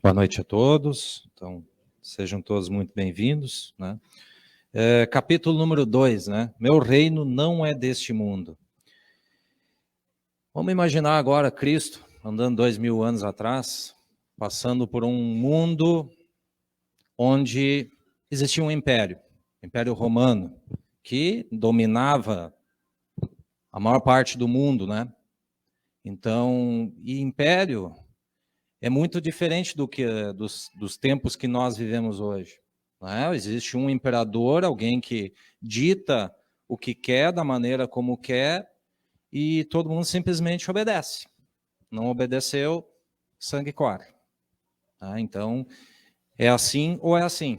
Boa noite a todos. Então, sejam todos muito bem-vindos, né? Capítulo número 2, né? Meu reino não é deste mundo. Vamos imaginar agora Cristo andando 2000 anos atrás, passando por um mundo onde existia um império, o Império Romano, que dominava a maior parte do mundo, né? Então, e império é muito diferente do que dos tempos que nós vivemos hoje. Né? Existe um imperador, alguém que dita o que quer, da maneira como quer, e todo mundo simplesmente obedece. Não obedeceu, sangue corre. Tá? Então, é assim ou é assim.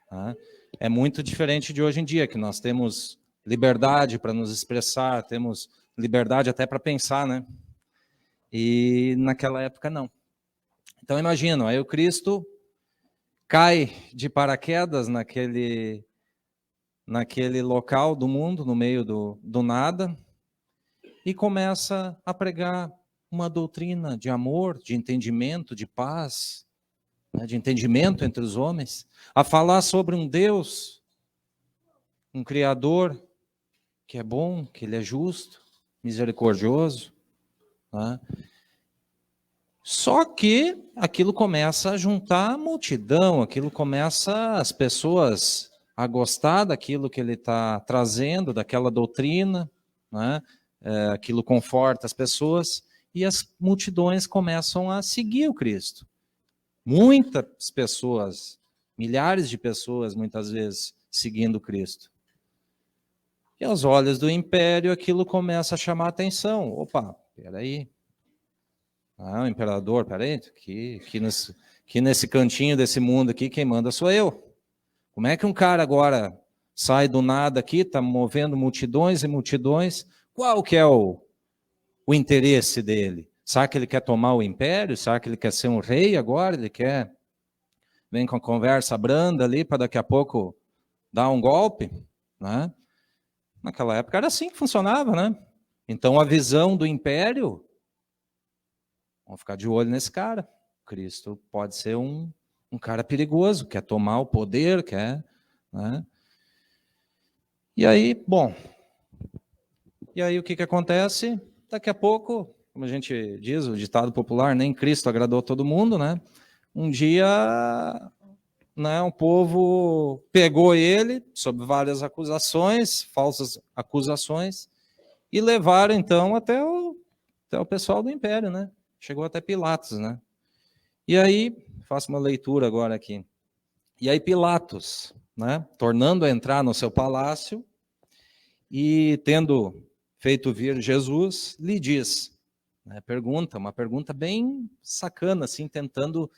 Tá? É muito diferente de hoje em dia, que nós temos liberdade para nos expressar, temos liberdade até para pensar, né? E naquela época não. Então imagina, aí o Cristo cai de paraquedas naquele local do mundo, no meio do nada, e começa a pregar uma doutrina de amor, de entendimento, de paz, né, de entendimento entre os homens, a falar sobre um Deus, um Criador, que é bom, que Ele é justo, misericordioso, né? Só que aquilo começa a juntar a multidão, aquilo começa as pessoas a gostar daquilo que ele está trazendo, daquela doutrina, né? Aquilo conforta as pessoas e as multidões começam a seguir o Cristo. Muitas pessoas, milhares de pessoas, muitas vezes, seguindo o Cristo. E aos olhos do império, aquilo começa a chamar a atenção. Opa, peraí. Ah, o imperador, peraí, que nesse cantinho desse mundo aqui, quem manda sou eu. Como é que um cara agora sai do nada aqui, está movendo multidões e multidões? Qual que é o interesse dele? Será que ele quer tomar o império? Será que ele quer ser um rei agora? Ele quer, vem com a conversa branda ali para daqui a pouco dar um golpe? Né? Naquela época era assim que funcionava, né? Então a visão do império... Vamos ficar de olho nesse cara. Cristo pode ser um cara perigoso, quer tomar o poder, quer... Né? E aí, bom... E aí o que acontece? Daqui a pouco, como a gente diz, o ditado popular, nem Cristo agradou todo mundo, né? Um dia, né, o povo pegou ele, sob várias acusações, falsas acusações, e levaram então até o pessoal do império, né? Chegou até Pilatos, né? E aí, faço uma leitura agora aqui. E aí Pilatos, né, tornando a entrar no seu palácio e tendo feito vir Jesus, lhe diz, né, uma pergunta bem sacana, assim, tentando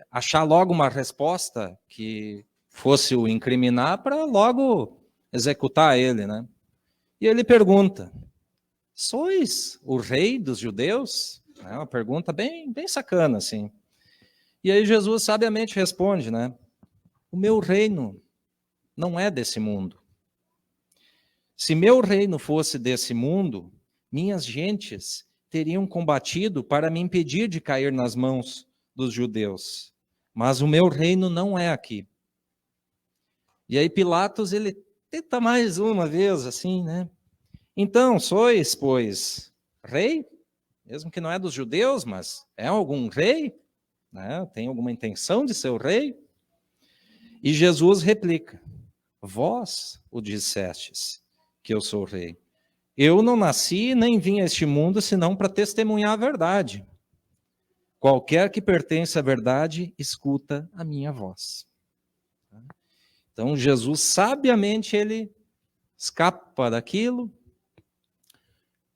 achar logo uma resposta que fosse o incriminar para logo executar ele, né? E ele pergunta: sois o rei dos judeus? É uma pergunta bem sacana, assim. E aí Jesus sabiamente responde, né? O meu reino não é desse mundo. Se meu reino fosse desse mundo, minhas gentes teriam combatido para me impedir de cair nas mãos dos judeus. Mas o meu reino não é aqui. E aí Pilatos, ele tenta mais uma vez, assim, né? Então, sois, pois, rei? Mesmo que não é dos judeus, mas é algum rei? Né? Tem alguma intenção de ser o rei? E Jesus replica: vós o dissestes que eu sou rei. Eu não nasci nem vim a este mundo senão para testemunhar a verdade. Qualquer que pertence à verdade, escuta a minha voz. Então Jesus, sabiamente, ele escapa daquilo.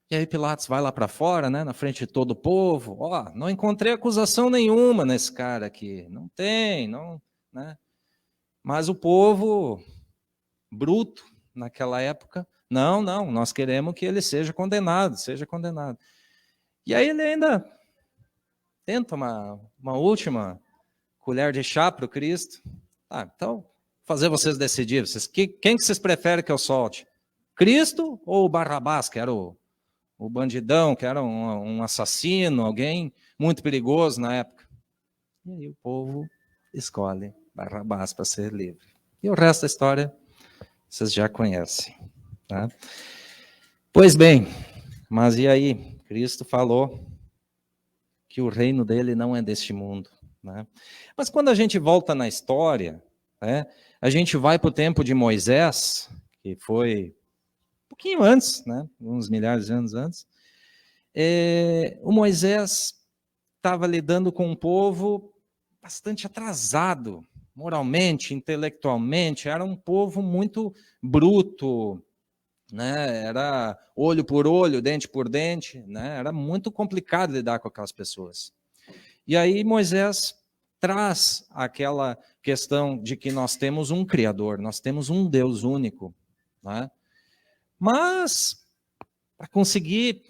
E aí Pilatos vai lá para fora, né, na frente de todo o povo. Ó, não encontrei acusação nenhuma nesse cara aqui. Não tem, não, né? Mas o povo bruto naquela época, não, nós queremos que ele seja condenado. E aí ele ainda tenta uma última colher de chá para o Cristo. Então, fazer vocês decidirem. Quem que vocês preferem que eu solte? Cristo ou o Barrabás, que era o bandidão, que era um assassino, alguém muito perigoso na época? E aí o povo escolhe Barrabás para ser livre. E o resto da história vocês já conhecem. Tá? Pois bem, mas e aí? Cristo falou que o reino dele não é deste mundo. Né? Mas quando a gente volta na história, né, a gente vai para o tempo de Moisés, que foi um pouquinho antes, né, uns milhares de anos antes. O Moisés estava lidando com um povo bastante atrasado, moralmente, intelectualmente, era um povo muito bruto, né? Era olho por olho, dente por dente, né? Era muito complicado lidar com aquelas pessoas. E aí Moisés traz aquela questão de que nós temos um Criador, nós temos um Deus único, né? Mas para conseguir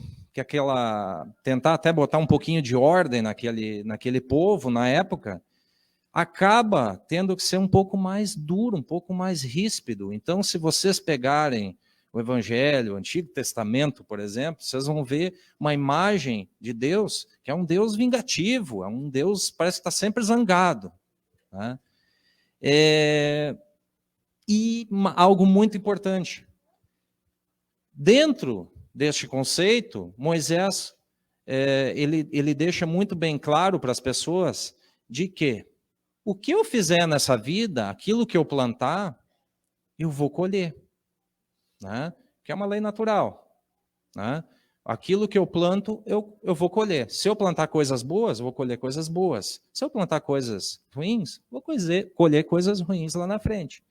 tentar até botar um pouquinho de ordem naquele povo na época, acaba tendo que ser um pouco mais duro, um pouco mais ríspido. Então, se vocês pegarem o Evangelho, o Antigo Testamento, por exemplo, vocês vão ver uma imagem de Deus que é um Deus vingativo, é um Deus que parece que está sempre zangado. Né? E algo muito importante. Dentro deste conceito, Moisés ele deixa muito bem claro para as pessoas de que o que eu fizer nessa vida, aquilo que eu plantar, eu vou colher. Né? Que é uma lei natural. Né? Aquilo que eu planto, eu vou colher. Se eu plantar coisas boas, eu vou colher coisas boas. Se eu plantar coisas ruins, vou colher coisas ruins lá na frente.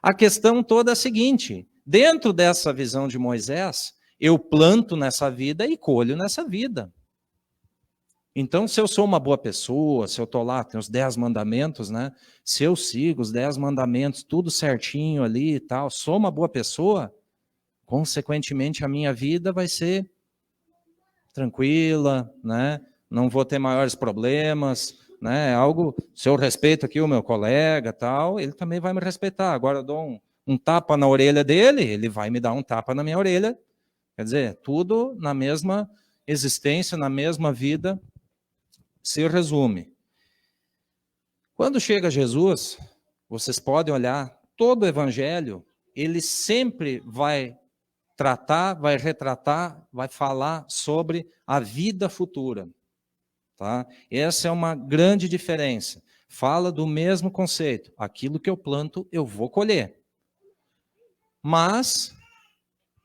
A questão toda é a seguinte: dentro dessa visão de Moisés, eu planto nessa vida e colho nessa vida. Então, se eu sou uma boa pessoa, se eu estou lá, tem os 10 mandamentos, né? Se eu sigo os 10 mandamentos, tudo certinho ali e tal, sou uma boa pessoa, consequentemente a minha vida vai ser tranquila, né? Não vou ter maiores problemas, né? Algo, se eu respeito aqui o meu colega, tal, ele também vai me respeitar. Agora eu dou um tapa na orelha dele, ele vai me dar um tapa na minha orelha. Quer dizer, tudo na mesma existência, na mesma vida, se resume. Quando chega Jesus, vocês podem olhar, todo o evangelho, ele sempre vai tratar, vai retratar, vai falar sobre a vida futura. Tá? Essa é uma grande diferença. Fala do mesmo conceito. Aquilo que eu planto, eu vou colher. Mas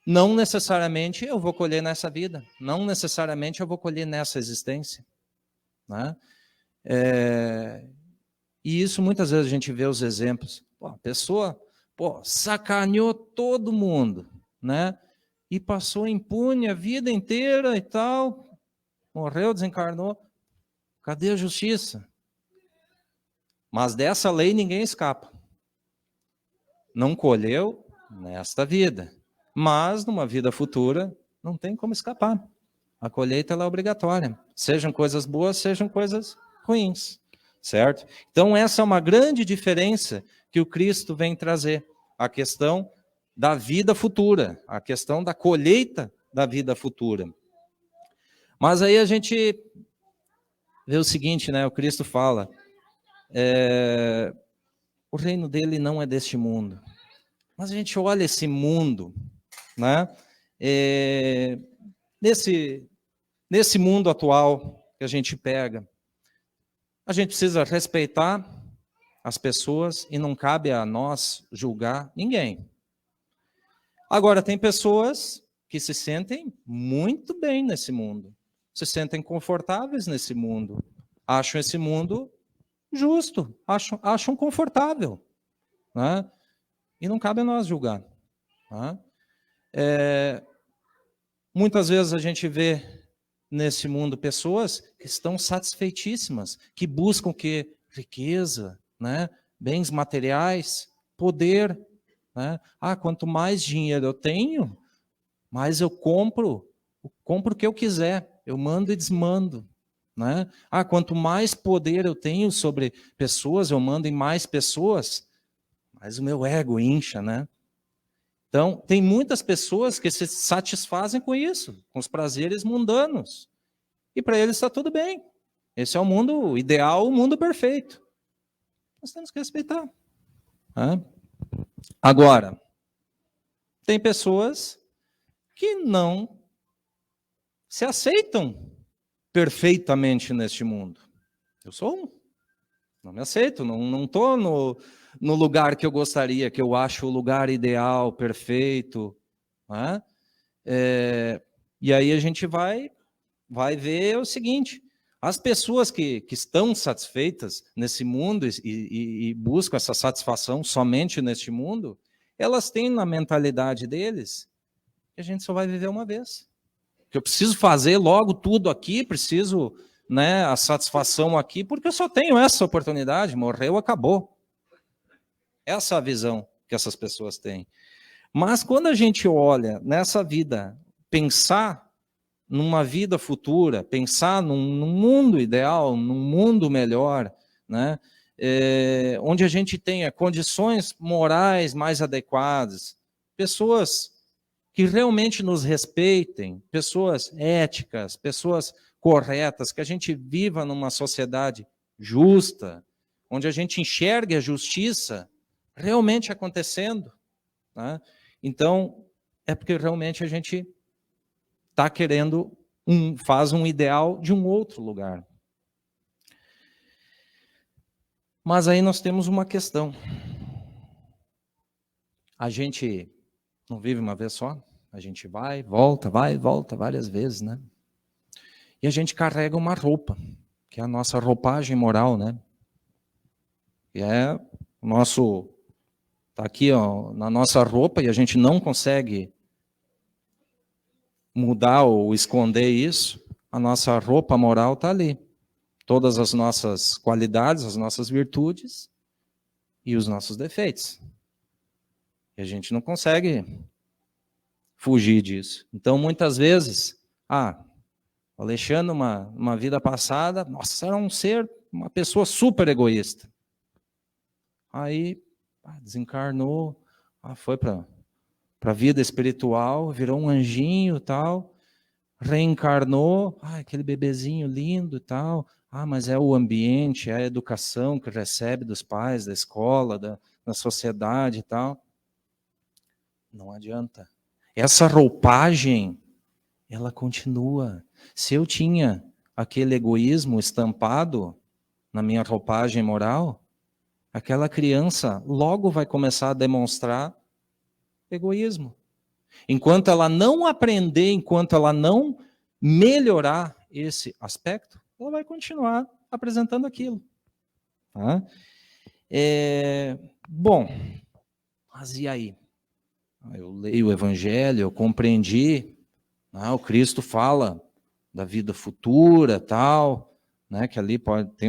não necessariamente eu vou colher nessa vida. Não necessariamente eu vou colher nessa existência. Né? E isso muitas vezes a gente vê os exemplos. A pessoa sacaneou todo mundo, né? E passou impune a vida inteira e tal, morreu, desencarnou. Cadê a justiça? Mas dessa lei ninguém escapa. Não colheu nesta vida, mas numa vida futura não tem como escapar. A colheita ela é obrigatória, sejam coisas boas, sejam coisas ruins. Certo? Então, essa é uma grande diferença que o Cristo vem trazer. A questão da vida futura, a questão da colheita da vida futura. Mas aí a gente vê o seguinte, né? O Cristo fala, o reino dele não é deste mundo. Mas a gente olha esse mundo, né? Nesse mundo atual que a gente pega, a gente precisa respeitar as pessoas e não cabe a nós julgar ninguém. Agora, tem pessoas que se sentem muito bem nesse mundo, se sentem confortáveis nesse mundo, acham esse mundo justo, acham confortável. Né? E não cabe a nós julgar. Né? Muitas vezes a gente vê nesse mundo pessoas que estão satisfeitíssimas, que buscam o quê? Riqueza, né? Bens materiais, poder. Né? Quanto mais dinheiro eu tenho, mais eu compro o que eu quiser, eu mando e desmando. Né? Quanto mais poder eu tenho sobre pessoas, eu mando em mais pessoas, mais o meu ego incha, né? Então, tem muitas pessoas que se satisfazem com isso, com os prazeres mundanos. E para eles está tudo bem. Esse é o mundo ideal, o mundo perfeito. Nós temos que respeitar. Né? Agora, tem pessoas que não se aceitam perfeitamente neste mundo. Eu sou um. Não me aceito, não estou no lugar que eu gostaria, que eu acho o lugar ideal, perfeito. Né? E aí a gente vai ver o seguinte, as pessoas que estão satisfeitas nesse mundo e buscam essa satisfação somente neste mundo, elas têm na mentalidade deles que a gente só vai viver uma vez. Que eu preciso fazer logo tudo aqui, preciso, né, a satisfação aqui, porque eu só tenho essa oportunidade, morreu, acabou. Essa é a visão que essas pessoas têm. Mas quando a gente olha nessa vida, pensar numa vida futura, pensar num mundo ideal, num mundo melhor, né, onde a gente tenha condições morais mais adequadas, pessoas que realmente nos respeitem, pessoas éticas, pessoas corretas, que a gente viva numa sociedade justa, onde a gente enxergue a justiça realmente acontecendo. Né? Então, é porque realmente a gente está querendo, faz um ideal de um outro lugar. Mas aí nós temos uma questão. A gente não vive uma vez só, a gente vai, volta várias vezes, né? E a gente carrega uma roupa, que é a nossa roupagem moral, né? Que é o nosso, tá aqui, ó, na nossa roupa, e a gente não consegue mudar ou esconder isso. A nossa roupa moral está ali. Todas as nossas qualidades, as nossas virtudes e os nossos defeitos. E a gente não consegue fugir disso. Então, muitas vezes, o Alexandre, uma vida passada, nossa, era uma pessoa super egoísta. Aí, desencarnou, foi para a vida espiritual, virou um anjinho e tal, reencarnou, aquele bebezinho lindo e tal, mas é o ambiente, é a educação que recebe dos pais, da escola, da sociedade e tal. Não adianta. Essa roupagem, ela continua. Se eu tinha aquele egoísmo estampado na minha roupagem moral, aquela criança logo vai começar a demonstrar egoísmo. Enquanto ela não aprender, enquanto ela não melhorar esse aspecto, ela vai continuar apresentando aquilo. Tá? Bom, mas e aí? Eu leio o Evangelho, eu compreendi, o Cristo fala da vida futura, tal, né, que ali pode ter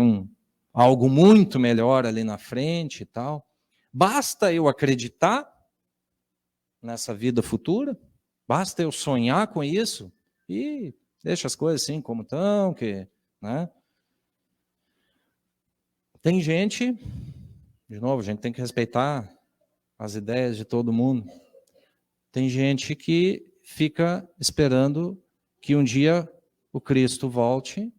algo muito melhor ali na frente e tal. Basta eu acreditar nessa vida futura, basta eu sonhar com isso e deixa as coisas assim como estão, né? Tem gente, de novo, a gente tem que respeitar as ideias de todo mundo. Tem gente que fica esperando que um dia o Cristo volte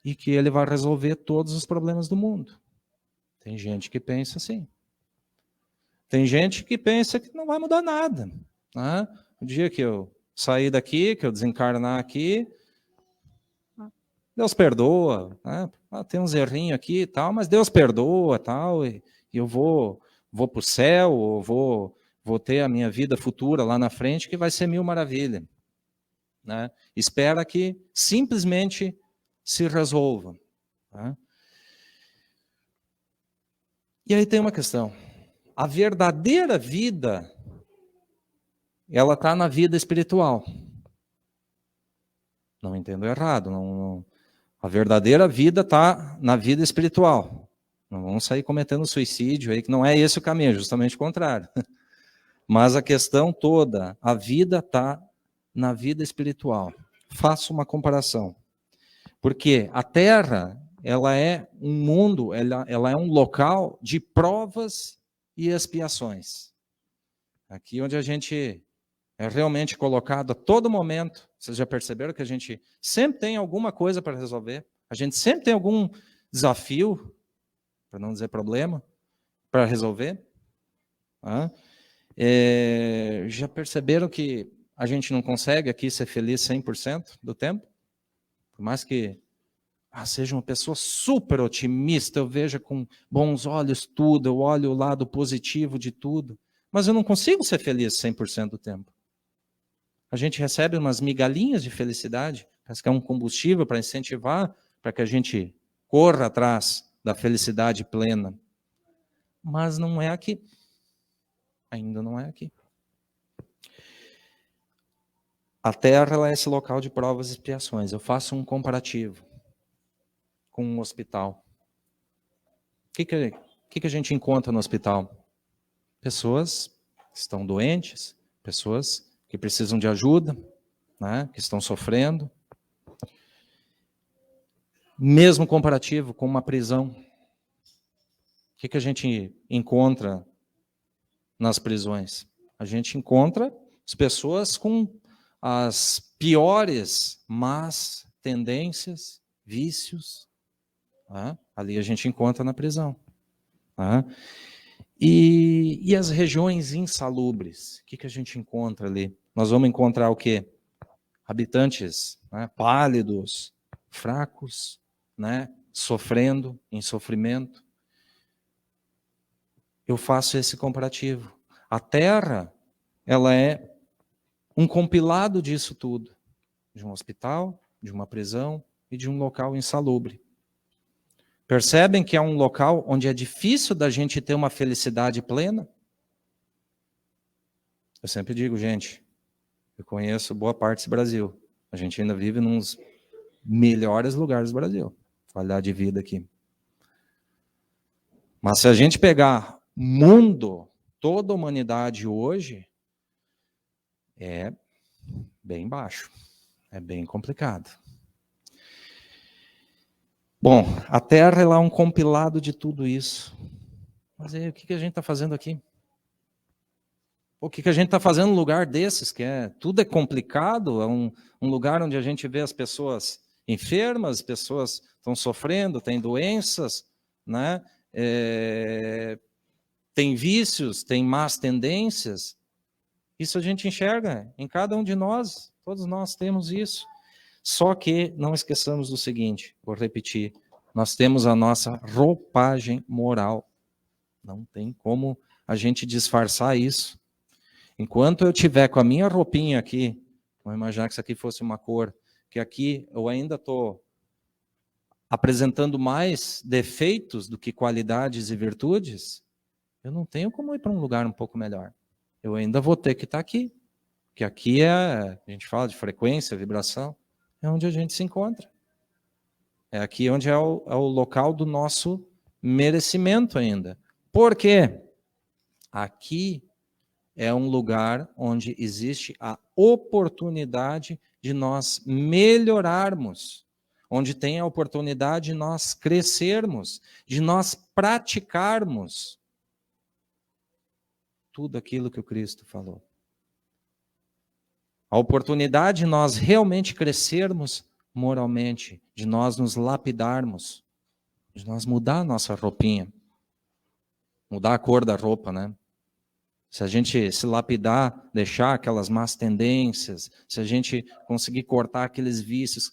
e que ele vai resolver todos os problemas do mundo. Tem gente que pensa assim. Tem gente que pensa que não vai mudar nada. Né? O dia que eu sair daqui, que eu desencarnar aqui, Deus perdoa. Né? Tem uns errinhos aqui e tal, mas Deus perdoa tal, e eu vou para o céu, ou vou ter a minha vida futura lá na frente, que vai ser mil maravilha. Né? Espera que simplesmente se resolva. Tá? E aí tem uma questão. A verdadeira vida, ela está na vida espiritual. Não entendo errado. A verdadeira vida está na vida espiritual. Não vamos sair cometendo suicídio aí, que não é esse o caminho, é justamente o contrário. Mas a questão toda, a vida está na vida espiritual. Faço uma comparação. Porque a Terra, ela é um mundo, ela é um local de provas e expiações. Aqui onde a gente é realmente colocado a todo momento. Vocês já perceberam que a gente sempre tem alguma coisa para resolver? A gente sempre tem algum desafio, para não dizer problema, para resolver. Já perceberam que a gente não consegue aqui ser feliz 100% do tempo? Por mais que seja uma pessoa super otimista, eu veja com bons olhos tudo, eu olho o lado positivo de tudo, mas eu não consigo ser feliz 100% do tempo. A gente recebe umas migalhinhas de felicidade, parece que é um combustível para incentivar, para que a gente corra atrás da felicidade plena. Mas não é aqui. Ainda não é aqui. A Terra ela é esse local de provas e expiações. Eu faço um comparativo com um hospital. O que a gente encontra no hospital? Pessoas que estão doentes, pessoas que precisam de ajuda, né, que estão sofrendo. Mesmo comparativo com uma prisão. O que a gente encontra nas prisões? A gente encontra as pessoas com as piores más tendências, vícios. Ali a gente encontra na prisão. E as regiões insalubres? O que a gente encontra ali? Nós vamos encontrar o quê? Habitantes pálidos, fracos, sofrendo, em sofrimento. Eu faço esse comparativo. A Terra, ela é um compilado disso tudo. De um hospital, de uma prisão e de um local insalubre. Percebem que é um local onde é difícil da gente ter uma felicidade plena? Eu sempre digo, gente, eu conheço boa parte desse Brasil. A gente ainda vive nos melhores lugares do Brasil. Qualidade de vida aqui. Mas se a gente pegar mundo, toda a humanidade hoje, é bem baixo. É bem complicado. Bom, a Terra ela é um compilado de tudo isso. Mas aí, o que a gente está fazendo aqui? O que a gente está fazendo num lugar desses, tudo é complicado, é um lugar onde a gente vê as pessoas enfermas, as pessoas estão sofrendo, têm doenças, tem vícios, tem más tendências. Isso a gente enxerga em cada um de nós, todos nós temos isso. Só que não esqueçamos do seguinte, vou repetir, nós temos a nossa roupagem moral. Não tem como a gente disfarçar isso. Enquanto eu tiver com a minha roupinha aqui, vamos imaginar que isso aqui fosse uma cor, que aqui eu ainda estou apresentando mais defeitos do que qualidades e virtudes, eu não tenho como ir para um lugar um pouco melhor. Eu ainda vou ter que estar aqui. Porque aqui a gente fala de frequência, vibração, é onde a gente se encontra. É aqui onde é o local do nosso merecimento ainda. Por quê? Aqui é um lugar onde existe a oportunidade de nós melhorarmos, onde tem a oportunidade de nós crescermos, de nós praticarmos tudo aquilo que o Cristo falou. A oportunidade de nós realmente crescermos moralmente, de nós nos lapidarmos, de nós mudar a nossa roupinha, mudar a cor da roupa, Se a gente se lapidar, deixar aquelas más tendências, se a gente conseguir cortar aqueles vícios,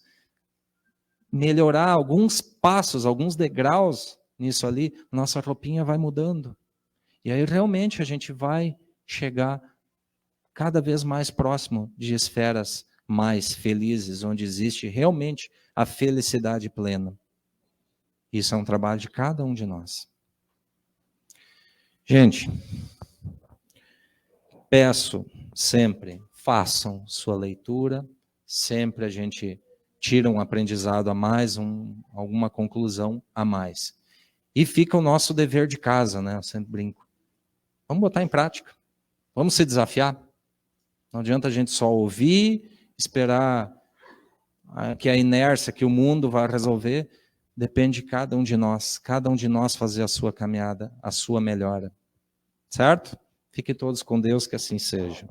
melhorar alguns passos, alguns degraus nisso ali, nossa roupinha vai mudando. E aí realmente a gente vai chegar cada vez mais próximo de esferas mais felizes, onde existe realmente a felicidade plena. Isso é um trabalho de cada um de nós. Gente, peço sempre, façam sua leitura, sempre a gente tira um aprendizado a mais, alguma conclusão a mais. E fica o nosso dever de casa, Eu sempre brinco. Vamos botar em prática, vamos se desafiar. Não adianta a gente só ouvir, esperar que a inércia, que o mundo vai resolver. Depende de cada um de nós fazer a sua caminhada, a sua melhora. Certo? Fiquem todos com Deus, que assim seja.